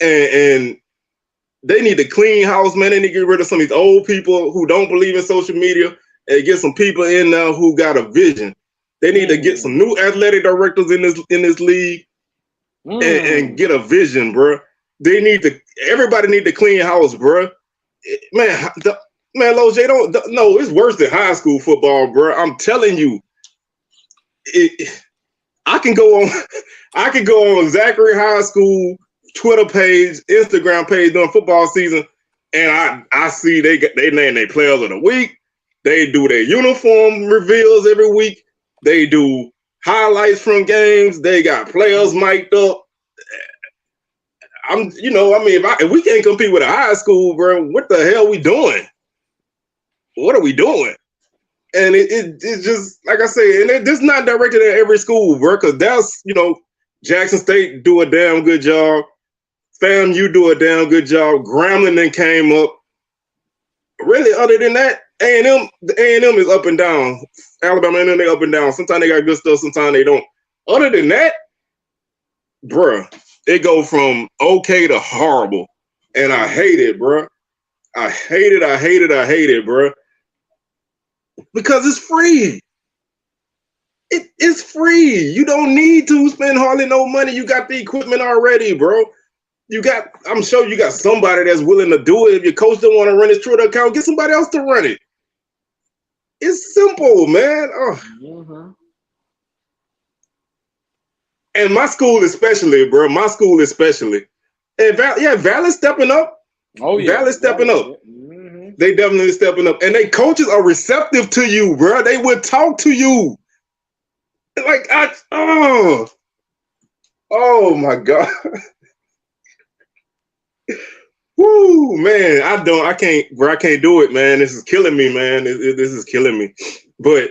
and they need to clean house, man. They need to get rid of some of these old people who don't believe in social media and get some people in there who got a vision. They need to get some new athletic directors in this league and get a vision, bro. Everybody need to clean house, bro. Man, Loj, no, it's worse than high school football, bro. I'm telling you. I can go on Zachary High School Twitter page, Instagram page during football season, and I see they name their players of the week. They do their uniform reveals every week. They do highlights from games. They got players mic'd up. If we can't compete with a high school, bro, what the hell we doing? What are we doing? And it's just like I say, and it's not directed at every school, bro, because that's Jackson State do a damn good job. FAMU do a damn good job. Grambling then came up. Really, other than that, A&M is up and down. Alabama A&M, they up and down. Sometimes they got good stuff, sometimes they don't. Other than that, bruh, it go from okay to horrible. And I hate it, bruh. I hate it, bruh. Because it's free. It's free. You don't need to spend hardly no money. You got the equipment already, bro. I'm sure you got somebody that's willing to do it. If your coach don't want to run his Twitter account, get somebody else to run it. It's simple, man. And my school especially, bro. And Valley stepping up. Oh, yeah. Valley stepping up. Mm-hmm. They definitely stepping up. And they coaches are receptive to you, bro. They would talk to you. Like, oh my God. Woo, man. I can't do it, man. This is killing me, man. This is killing me. But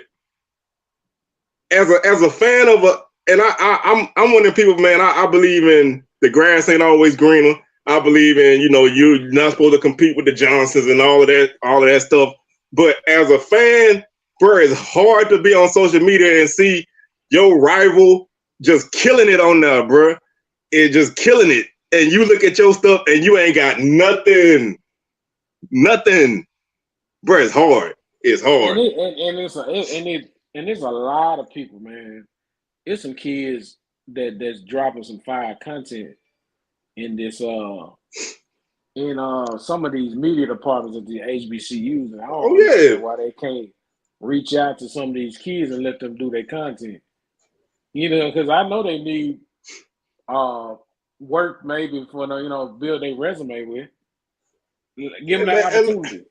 as a fan of I'm one of the people, man, I believe in the grass ain't always greener. I believe in, you're not supposed to compete with the Johnsons and all of that stuff. But as a fan, bro, it's hard to be on social media and see your rival just killing it on there, bro. It's just killing it. And you look at your stuff and you ain't got nothing. Bro, it's hard. It's hard. And there's a lot of people, man. It's some kids that's dropping some fire content in this some of these media departments at the HBCUs, and I don't understand why they can't reach out to some of these kids and let them do their content. Because I know they need work maybe for build their resume with. Give them that opportunity.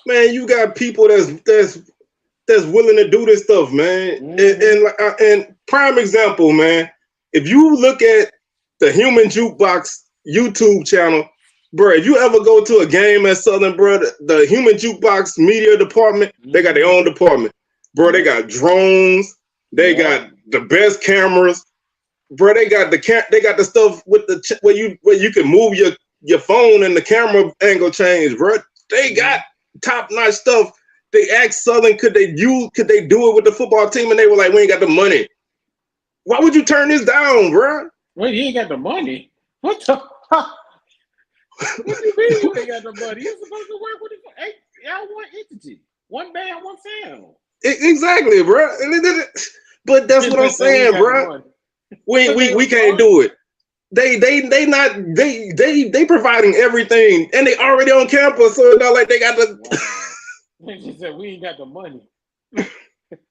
Man, you got people that's willing to do this stuff, man. Mm-hmm. And prime example, man. If you look at the Human Jukebox YouTube channel, bro, if you ever go to a game at Southern, bro, the Human Jukebox media department, they got their own department. Bro, they got drones. They got the best cameras. Bro, they got the stuff with where you can move your phone and the camera angle change, bro. They got top-notch stuff. They asked Southern, could they do it with the football team? And they were like, we ain't got the money. Why would you turn this down, bro? Well, you ain't got the money. What the? What do you mean you ain't got the money? You're supposed to work with one entity, one band, one sound. Exactly, bro. But that's what I'm saying, bro. We can't do it. They providing everything, and they already on campus, so it's not like they got the. They just said we ain't got the money.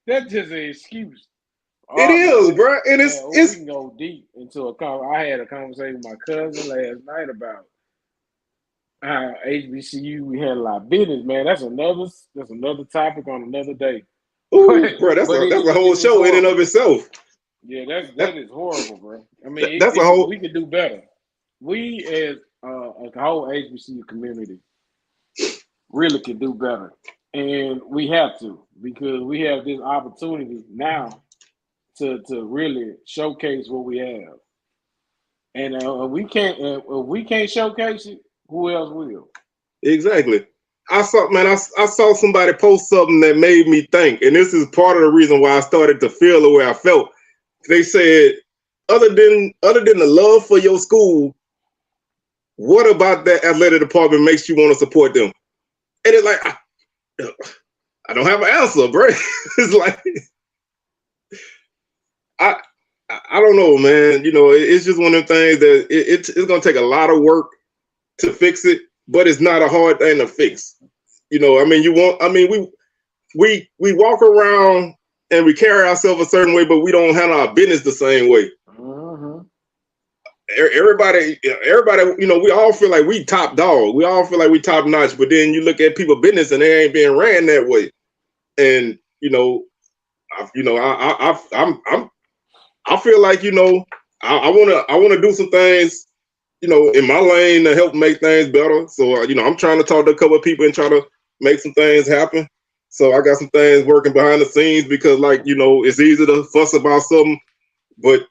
That's just an excuse. It is, bro, and it's. We can go deep into I had a conversation with my cousin last night about how HBCU we had a lot of business, man. That's another topic on another day. Ooh, bro, that's a whole show in and of itself. Yeah, that is horrible, bro. I mean, we could do better. We as a whole HBCU community really could do better, and we have to, because we have this opportunity now to really showcase what we have. And if we can't showcase it, who else will? Exactly. I saw somebody post something that made me think, and this is part of the reason why I started to feel the way I felt. they said, other than the love for your school, what about that athletic department makes you want to support them? And it's like, I don't have an answer, bro. It's like, I don't know, man. You know, it's just one of them things that it's gonna take a lot of work to fix it, but it's not a hard thing to fix. You know, I mean, we walk around and we carry ourselves a certain way, but we don't handle our business the same way. Mm-hmm. Everybody, you know, we all feel like we top dog. We all feel like we top notch, but then you look at people's business and they ain't being ran that way. And you know, I feel like, you know, I wanna do some things, you know, in my lane to help make things better. So you know, I'm trying to talk to a couple of people and try to make some things happen. So I got some things working behind the scenes because, like, you know, it's easy to fuss about something, but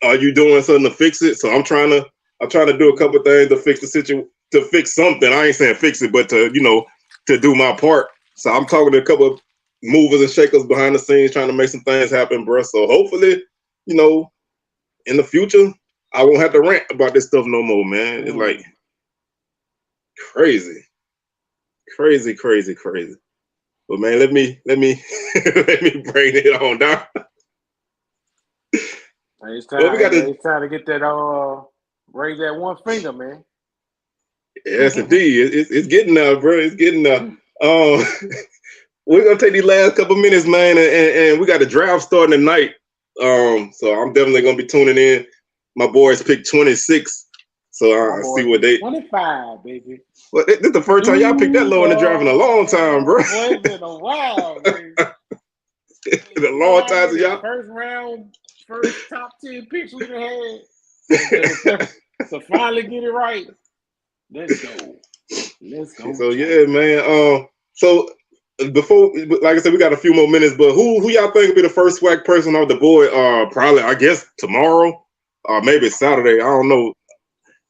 are you doing something to fix it? So I'm trying to do a couple of things to fix the situation, to fix something. I ain't saying fix it, but to, you know, to do my part. So I'm talking to a couple of movers and shakers behind the scenes, trying to make some things happen, bro. So hopefully, you know, in the future, I won't have to rant about this stuff no more, man. It's like crazy. But man, let me let me bring it on down. It's time to get that raise that one finger, man. Yes, indeed. It's getting there, bro. It's getting there. We're gonna take these last couple minutes, man, and we got a draft starting tonight. So I'm definitely gonna be tuning in. My boys picked 26, so I'll see what they 25, baby. Well, this is the first time y'all picked that low in the draft in a long time, bro. It's been a while, baby. It's been a long time since y'all. First round, first top 10 picks we had. So finally get it right. Let's go. So yeah, man. So before, like I said, we got a few more minutes, but who y'all think will be the first SWAC person off the board? Probably, I guess, tomorrow, or maybe Saturday. I don't know.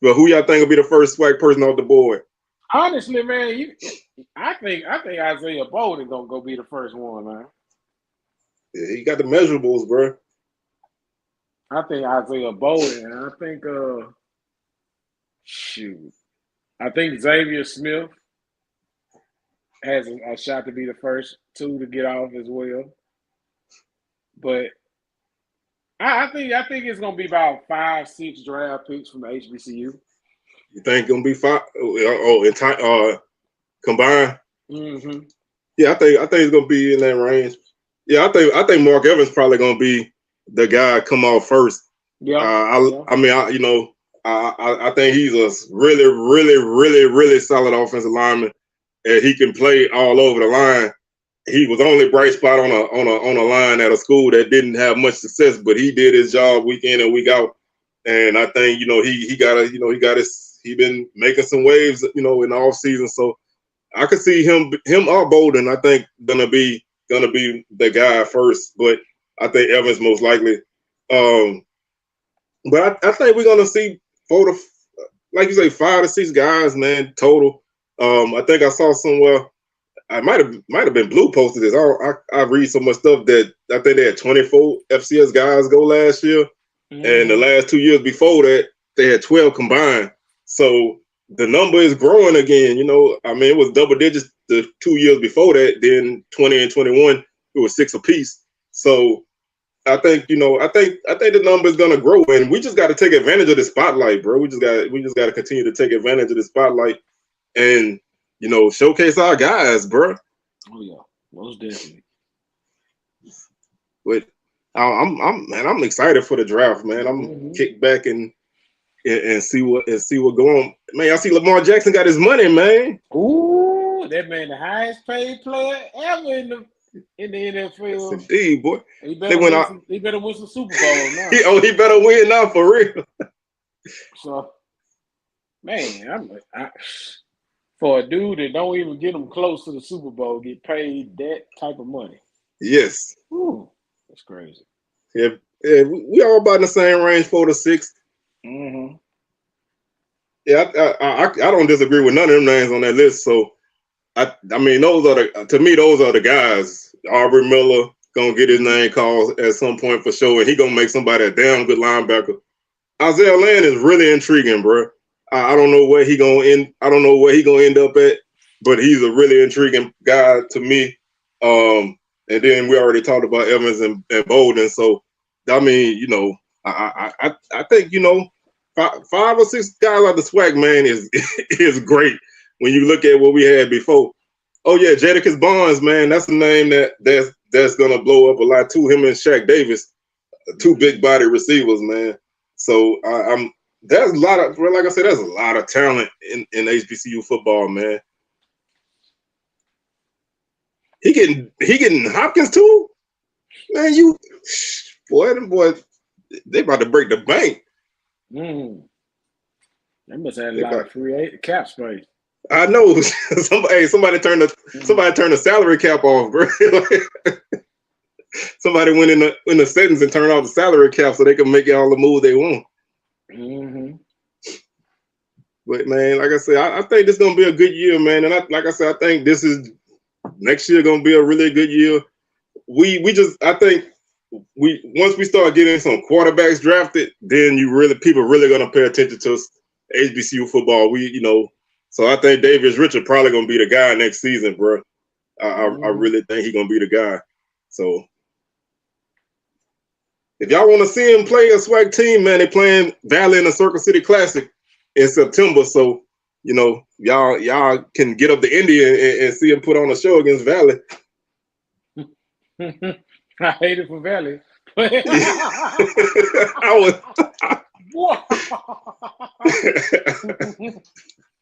But who y'all think will be the first SWAC person off the board? Honestly, man, I think Isaiah Bolden gonna go be the first one, man. Yeah, he got the measurables, bro. I think Isaiah Bolden. I think I think Xavier Smith has a shot to be the first two to get off as well. But I think it's gonna be about 5-6 draft picks from the HBCU. You think it's gonna be 5? Combined? Mm-hmm. Yeah, I think it's gonna be in that range. Yeah, I think Mark Evans probably gonna be the guy come off first. Yeah. I mean, I think he's a really solid offensive lineman, and he can play all over the line. He was only bright spot on a line at a school that didn't have much success, but he did his job week in and week out. And I think, you know, he been making some waves, you know, in the off season. So I could see him or Bolden, I think, gonna be the guy first, but I think Evans most likely. But I think we're gonna see 4 to, like you say, 5 to 6 guys, man, total. I think I saw somewhere. I might have been Blue posted this. I read so much stuff that I think they had 24 FCS guys go last year, and the last 2 years before that they had 12 combined. So the number is growing again. You know, I mean, it was double digits the 2 years before that. Then 20 and 21, it was 6 apiece. So I think, you know, I think the number is gonna grow, and we just got to take advantage of the spotlight, bro. We just got to continue to take advantage of the spotlight, and you know, showcase our guys, bro. Oh yeah, most definitely. But I'm excited for the draft, man. I'm kick back and see what going on. Man, I see Lamar Jackson got his money, man. Ooh, that man, the highest paid player ever in the NFL. Yes, indeed, boy. He better win some Super Bowl now. he better win now for real. So, man, for a dude that don't even get him close to the Super Bowl, get paid that type of money. Yes. Ooh, that's crazy. Yeah, we all about in the same range, 4 to 6. Mm-hmm. Yeah, I don't disagree with none of them names on that list. So, I mean, those are the guys. Aubrey Miller, gonna get his name called at some point for sure, and he gonna make somebody a damn good linebacker. Isaiah Land is really intriguing, bro. I don't know where he gonna end. I don't know where he gonna end up at, but he's a really intriguing guy to me. And then we already talked about Evans and Bolden. So I mean, you know, I think, you know, five or six guys out the SWAC, man, is great when you look at what we had before. Oh yeah, Jadakiss Barnes, man, that's a name that's gonna blow up a lot too. Him and Shaq Davis, two big body receivers, man. So there's a lot of, like I said, there's a lot of talent in HBCU football, man. He getting Hopkins too, man. Them boys, they about to break the bank. They must have a lot of free cap space. I know. somebody turned the salary cap off, bro. Somebody went in the settings and turned off the salary cap so they can make all the moves they want. Mm-hmm. But man, like I said, I think this is gonna be a good year, man. And I think this is next year gonna be a really good year. I think once we start getting some quarterbacks drafted, then people really gonna pay attention to HBCU football. So I think Davis Richard probably gonna be the guy next season, bro. I really think he's gonna be the guy. So if y'all want to see him play a SWAC team, man, they playing Valley in the Circle City Classic in September. So, you know, y'all can get up to Indy and see him put on a show against Valley. I hate it for Valley.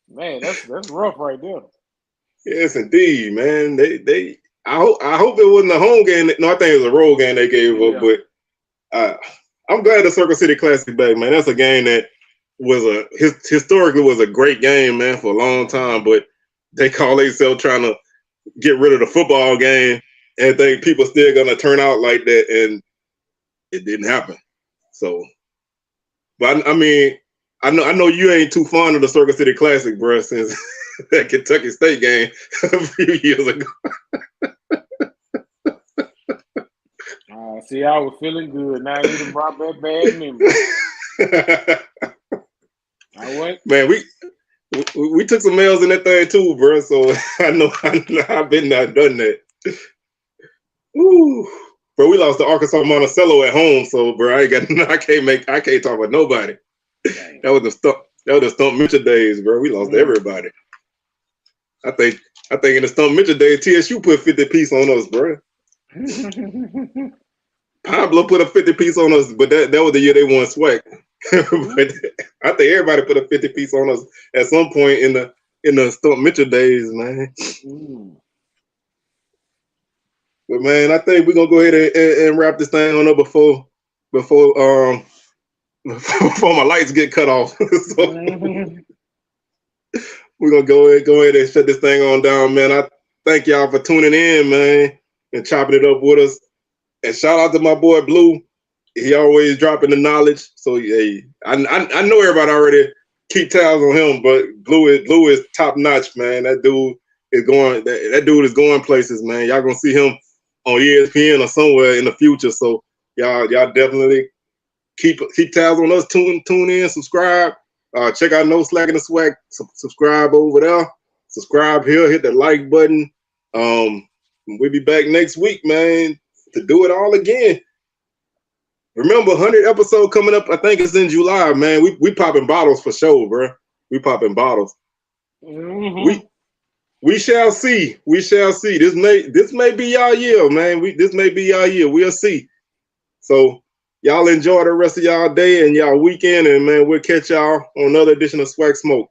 Man, that's rough right there. Yes, indeed, man. I hope it wasn't a home game. No, I think it was a road game they gave up. But I'm glad the Circle City Classic back, man. That's a game that historically was a great game, man, for a long time. But they call themselves trying to get rid of the football game, and think people still gonna turn out like that, and it didn't happen. So, but I mean, I know you ain't too fond of the Circle City Classic, bro, since that Kentucky State game a few years ago. See, I was feeling good. Now I need to brought back bad memories. Man, we took some L's in that thing too, bro. So I know I've been there, done that. Ooh, bro, we lost to Arkansas Monticello at home. So, bro, I can't talk about nobody. Dang. That was the Stump Mitchell days, bro. We lost to everybody. I think in the Stump Mitchell days, TSU put 50 piece on us, bro. Pablo put a 50 piece on us, but that was the year they won SWAC. But I think everybody put a 50 piece on us at some point in the Stump Mitchell days, man. But man, I think we're gonna go ahead and wrap this thing on up before my lights get cut off. So we're gonna go ahead and shut this thing on down, man. I thank y'all for tuning in, man, and chopping it up with us. And shout out to my boy Blue. He always dropping the knowledge. So yeah, I know everybody already keep tabs on him, but Blue is top notch, man. That dude is going places, man. Y'all gonna see him on ESPN or somewhere in the future. So y'all definitely keep tabs on us. Tune in, subscribe. Check out No Slack in the SWAC. Subscribe over there. Subscribe here. Hit the like button. We'll be back next week, man, to do it all again. Remember, 100 episode coming up. I think it's in July, man. We popping bottles for sure, bro. We popping bottles. Mm-hmm. We shall see. We shall see. This may be y'all year, man. This may be y'all year. We'll see. So y'all enjoy the rest of y'all day and y'all weekend, and man, we'll catch y'all on another edition of SWAC Smoke.